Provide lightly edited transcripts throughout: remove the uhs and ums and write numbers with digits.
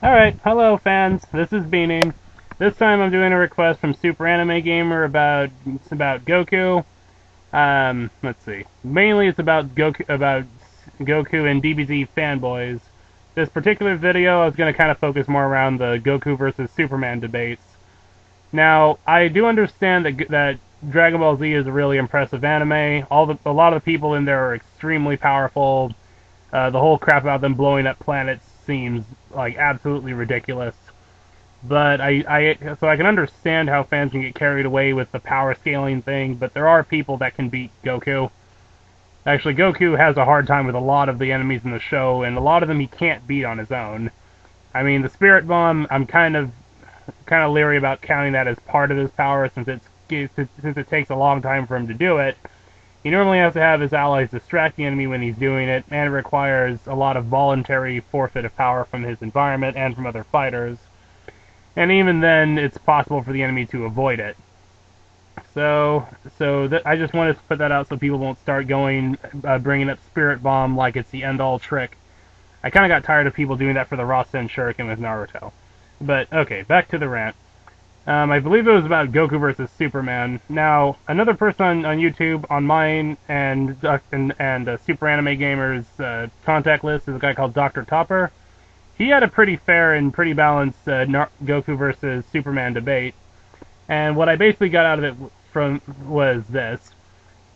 Alright, hello fans, this is Beaning. This time I'm doing a request from Super Anime Gamer about Goku. Let's see. Mainly it's about Goku and DBZ fanboys. This particular video is going to kind of focus more around the Goku versus Superman debates. Now, I do understand that Dragon Ball Z is a really impressive anime. A lot of the people in there are extremely powerful. The whole crap about them blowing up planets seems like absolutely ridiculous. But so I can understand how fans can get carried away with the power scaling thing, but there are people that can beat Goku. Actually, Goku has a hard time with a lot of the enemies in the show, and a lot of them he can't beat on his own. I mean, the Spirit Bomb, I'm kind of leery about counting that as part of his power, since it takes a long time for him to do it. He normally has to have his allies distract the enemy when he's doing it, and it requires a lot of voluntary forfeit of power from his environment and from other fighters. And even then, it's possible for the enemy to avoid it. So I just wanted to put that out so people won't start bringing up Spirit Bomb like it's the end-all trick. I kind of got tired of people doing that for the Rasen Shuriken with Naruto. But, okay, back to the rant. I believe it was about Goku versus Superman. Now, another person on YouTube, on mine, and Super Anime Gamer's contact list is a guy called Dr. Topper. He had a pretty fair and pretty balanced Goku versus Superman debate. And what I basically got out of it was this.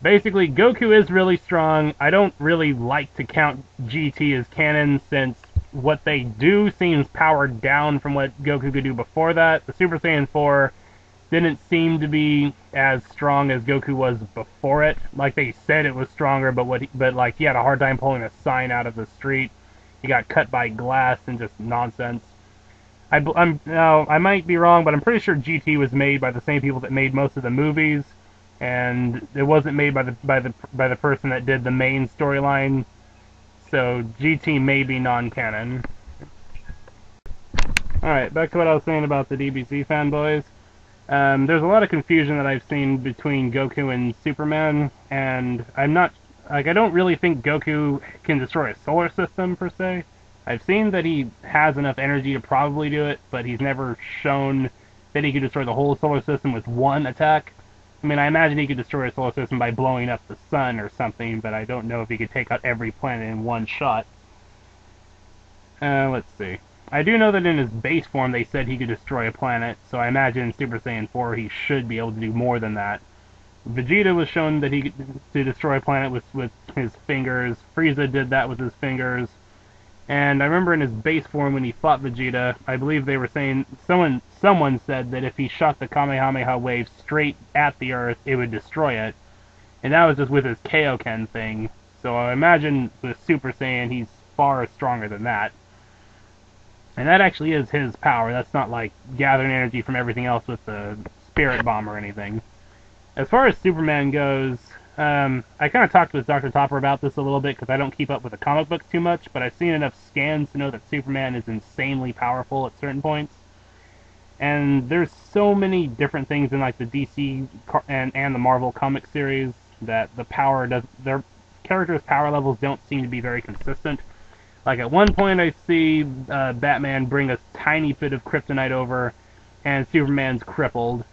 Basically, Goku is really strong. I don't really like to count GT as canon, since what they do seems powered down from what Goku could do before that. The Super Saiyan 4 didn't seem to be as strong as Goku was before it. Like, they said it was stronger, but like he had a hard time pulling a sign out of the street. He got cut by glass and just nonsense. I might be wrong, but I'm pretty sure GT was made by the same people that made most of the movies, and it wasn't made by the person that did the main storyline. So GT may be non-canon. Alright, back to what I was saying about the DBZ fanboys. There's a lot of confusion that I've seen between Goku and Superman, and I don't really think Goku can destroy a solar system, per se. I've seen that he has enough energy to probably do it, but he's never shown that he could destroy the whole solar system with one attack. I mean, I imagine he could destroy a solar system by blowing up the sun or something, but I don't know if he could take out every planet in one shot. Let's see. I do know that in his base form they said he could destroy a planet, so I imagine in Super Saiyan 4 he should be able to do more than that. Vegeta was shown that he could destroy a planet with his fingers. Frieza did that with his fingers. And I remember in his base form when he fought Vegeta, I believe they were saying, someone said that if he shot the Kamehameha wave straight at the Earth, it would destroy it. And that was just with his Kaioken thing. So I imagine with Super Saiyan, he's far stronger than that. And that actually is his power. That's not like gathering energy from everything else with the Spirit Bomb or anything. As far as Superman goes, I kind of talked with Dr. Topper about this a little bit because I don't keep up with the comic books too much, but I've seen enough scans to know that Superman is insanely powerful at certain points. And there's so many different things in like the DC and the Marvel comic series that their characters' power levels don't seem to be very consistent. Like at one point I see Batman bring a tiny bit of kryptonite over, and Superman's crippled.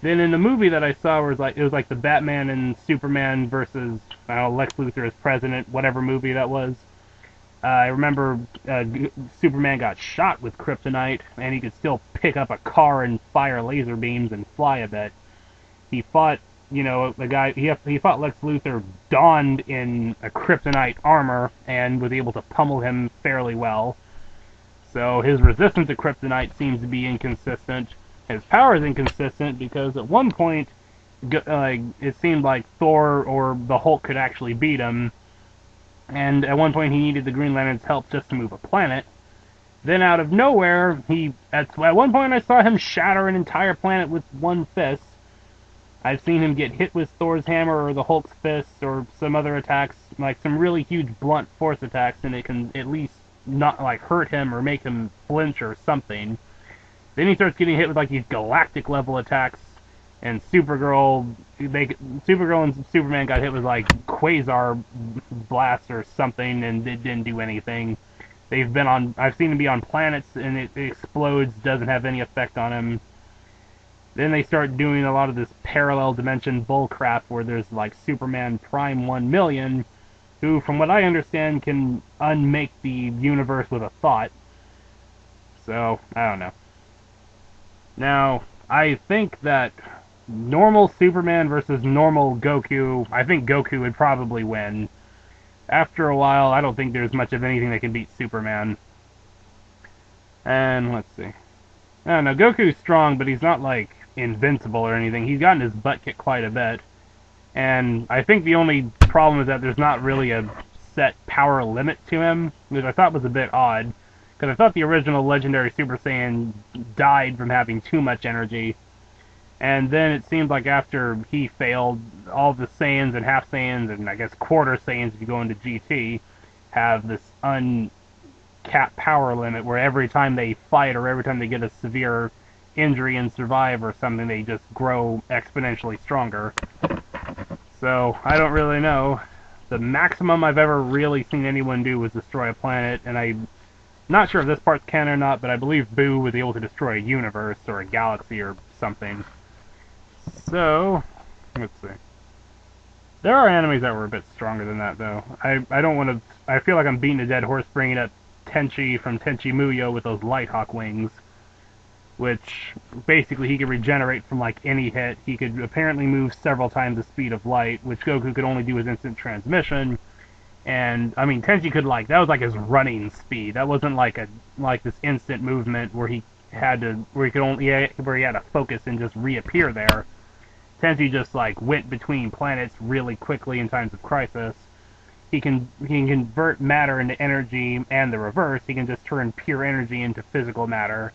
Then in the movie that I saw, it was like the Batman and Superman versus, I don't know, Lex Luthor as president, whatever movie that was. I remember Superman got shot with kryptonite, and he could still pick up a car and fire laser beams and fly a bit. He fought, he fought Lex Luthor donned in a kryptonite armor and was able to pummel him fairly well. So his resistance to kryptonite seems to be inconsistent. His power is inconsistent because at one point, it seemed like Thor or the Hulk could actually beat him, and at one point he needed the Green Lantern's help just to move a planet. Then out of nowhere, at one point I saw him shatter an entire planet with one fist. I've seen him get hit with Thor's hammer or the Hulk's fist or some other attacks, like some really huge blunt force attacks, and it can at least not like hurt him or make him flinch or something. Then he starts getting hit with like these galactic level attacks, and Supergirl and Superman got hit with like quasar blasts or something, and it didn't do anything. I've seen him be on planets and it explodes, doesn't have any effect on him. Then they start doing a lot of this parallel dimension bullcrap where there's like Superman Prime 1 million, who, from what I understand, can unmake the universe with a thought. So, I don't know. Now, I think that normal Superman versus normal Goku, I think Goku would probably win. After a while, I don't think there's much of anything that can beat Superman. And, let's see. I don't know, Goku's strong, but he's not, like, invincible or anything. He's gotten his butt kicked quite a bit. And I think the only problem is that there's not really a set power limit to him, which I thought was a bit odd. Because I thought the original Legendary Super Saiyan died from having too much energy. And then it seemed like after he failed, all the Saiyans and Half Saiyans and I guess Quarter Saiyans, if you go into GT, have this uncapped power limit where every time they fight or every time they get a severe injury and survive or something, they just grow exponentially stronger. So, I don't really know. The maximum I've ever really seen anyone do was destroy a planet, and I'm not sure if this part's canon or not, but I believe Boo was able to destroy a universe or a galaxy or something. So, let's see. There are enemies that were a bit stronger than that, though. I don't want to... I feel like I'm beating a dead horse bringing up Tenchi from Tenchi Muyo with those Lighthawk wings, which basically he could regenerate from like any hit. He could apparently move several times the speed of light, which Goku could only do with instant transmission. And I mean, Tenchi could that was like his running speed. That wasn't like this instant movement where he had to where he had to focus and just reappear there. Tenchi just like went between planets really quickly in times of crisis. He can convert matter into energy, and the reverse. He can just turn pure energy into physical matter.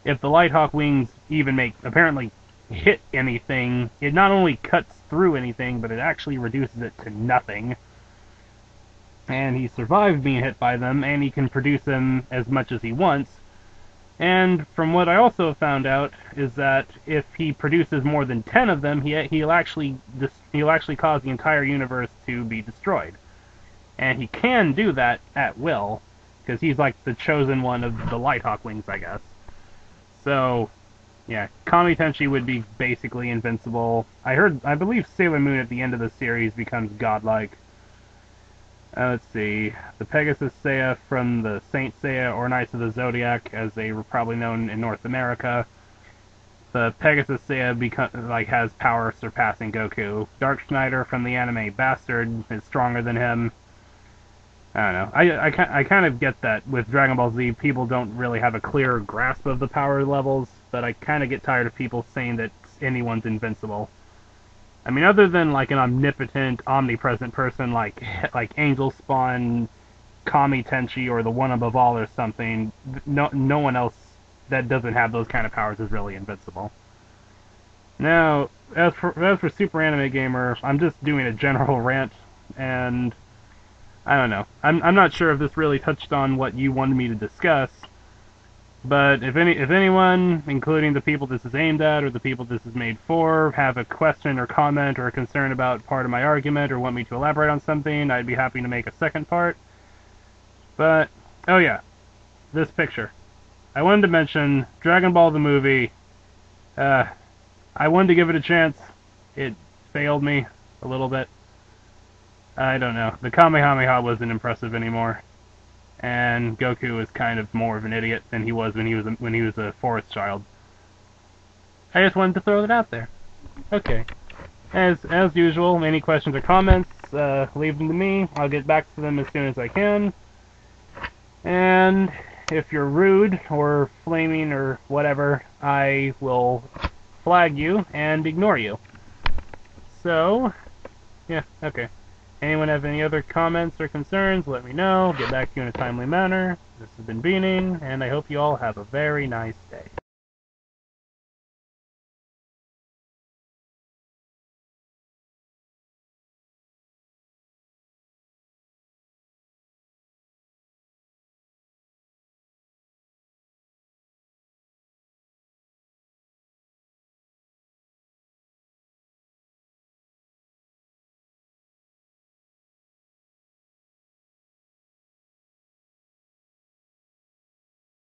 If the Lighthawk wings even apparently hit anything, it not only cuts through anything, but it actually reduces it to nothing. And he survived being hit by them, and he can produce them as much as he wants. And from what I also found out is that if he produces more than 10 of them, he'll actually cause the entire universe to be destroyed. And he can do that at will, because he's like the chosen one of the Lighthawk wings, I guess. So, yeah, Kami Tenchi would be basically invincible. I believe Sailor Moon at the end of the series becomes godlike. Let's see, the Pegasus Seiya from the Saint Seiya or Knights of the Zodiac, as they were probably known in North America. The Pegasus Seiya has power surpassing Goku. Dark Schneider from the anime Bastard is stronger than him. I don't know. I kind of get that with Dragon Ball Z, people don't really have a clear grasp of the power levels, but I kind of get tired of people saying that anyone's invincible. I mean, other than like an omnipotent, omnipresent person like Angel Spawn, Kami Tenchi, or the One Above All or something, no one else that doesn't have those kind of powers is really invincible. Now, as for Super Anime Gamer, I'm just doing a general rant, and I don't know. I'm not sure if this really touched on what you wanted me to discuss, but if anyone, including the people this is aimed at or the people this is made for, have a question or comment or a concern about part of my argument or want me to elaborate on something, I'd be happy to make a second part. But, oh yeah, this picture. I wanted to mention Dragon Ball the movie. I wanted to give it a chance. It failed me a little bit. I don't know. The Kamehameha wasn't impressive anymore, and Goku was kind of more of an idiot than he was when he was a forest child. I just wanted to throw that out there. Okay. As usual, any questions or comments, leave them to me. I'll get back to them as soon as I can. And if you're rude or flaming or whatever, I will flag you and ignore you. So, yeah, okay. Anyone have any other comments or concerns, let me know. Get back to you in a timely manner. This has been Beaning, and I hope you all have a very nice day.